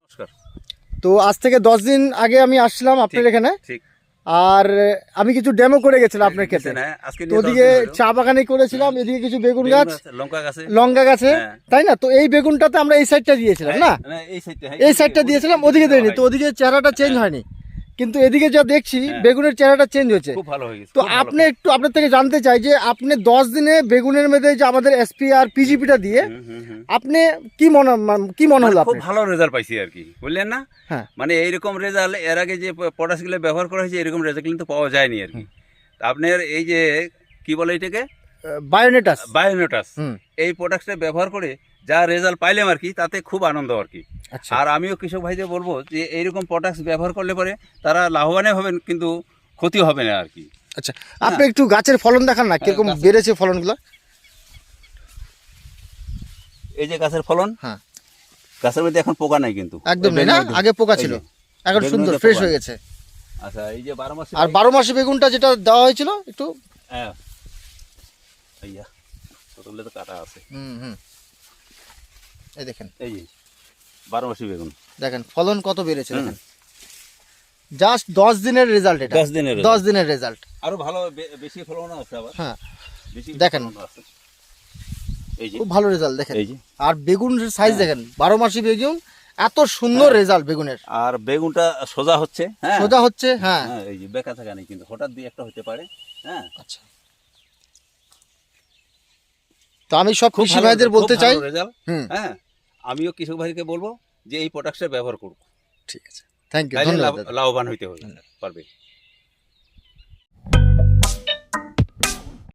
নমস্কার। তো আজ থেকে 10 দিন আগে আমি আসছিলাম আপনার এখানে, ঠিক। আর আমি কিছু ডেমো করে গেছিলাম আপনার ক্ষেত্রে। তো ওদিকে চা বাগানে করেছিলাম, এদিকে কিছু বেগুন গাছ, লঙ্কা গাছে, তাই না? তো এই বেগুনটাতে আমরা এই সাইডটা দিয়েছিলাম না, এই সাইডটা দিয়েছিলাম, ওদিকে দেয়নি। তো ওদিকে চেহারাটা চেঞ্জ হয়নি, কিন্তু এদিকে যা দেখছি বেগুনের চেহারাটা চেঞ্জ হয়েছে। খুব ভালো হয়ে গেছে। তো আপনি একটু আপনার থেকে জানতে চাই যে আপনি 10 দিনে বেগুনের মধ্যে যে আমাদের এসপি আর পিজিপিটা দিয়ে আপনি কি মনে হলো? খুব ভালো রেজাল্ট পাইছি আর কি, বুঝলেন না? হ্যাঁ, মানে এইরকম রেজাল্ট এর আগে যে পটাশগুলো ব্যবহার করা হয়েছে এরকম রেজাল্ট কিন্তু পাওয়া যায়নি আর কি। আপনার এই যে কি বলে এটাকে, বায়োনেটাস, এই প্রোডাক্টটা ব্যবহার করে যা রেজাল্ট পাইলাম আর কি, তাতে খুব আনন্দ আর কি। আর আমিও কৃষক ভাইদের বলবো যে এইরকম প্রোডাক্ট ব্যবহার করলে পরে তারা লাভবানই হবেন, কিন্তু ক্ষতি হবে না আর কি। আচ্ছা, আপনি একটু গাছের ফলন দেখান না, কিরকম বেড়েছে ফলনগুলো। এই যে গাছের ফলন, হ্যাঁ, গাছের মধ্যে এখন পোকা নাই কিন্তু একদম নেই না, আগে পোকা ছিল, এখন সুন্দর ফ্রেশ হয়ে গেছে। আচ্ছা, এই যে 12 মাসে, আর 12 মাসে বেগুনটা যেটা দেওয়া হয়েছিল একটু, হ্যাঁ আইয়া কতগুলো তো কাটা আছে। এই দেখেন, এই যে 12 মাসে বেগুন দেখেন ফলন কত বেড়েছে দেখেন। জাস্ট 10 দিনের রেজাল্ট, এটা 10 দিনের রেজাল্ট। আরো ভালো বেশি ফলন আছে আবার। হ্যাঁ, বেশি দেখেন এই যে খুব ভালো রেজাল্ট দেখেন। এই যে আর বেগুনের সাইজ দেখেন, 12 মাসি বেগুন, এত সুন্দর রেজাল্ট বেগুনের। আর বেগুনটা সোজা হচ্ছে, হ্যাঁ সোজা হচ্ছে, হ্যাঁ এই যে বেঁকা থাকা নেই, কিন্তু হঠাৎ দিয়ে একটা হতে পারে। হ্যাঁ, আচ্ছা। তো আমি সব কৃষি ভাইদের বলতে চাই, হ্যাঁ আমিও কৃষক ভাইকে বলবো যে এই প্রোডাক্টটা ব্যবহার করুক। ঠিক আছে, থ্যাংক ইউ, ধন্যবাদ। লাভবান হইতে পারবে।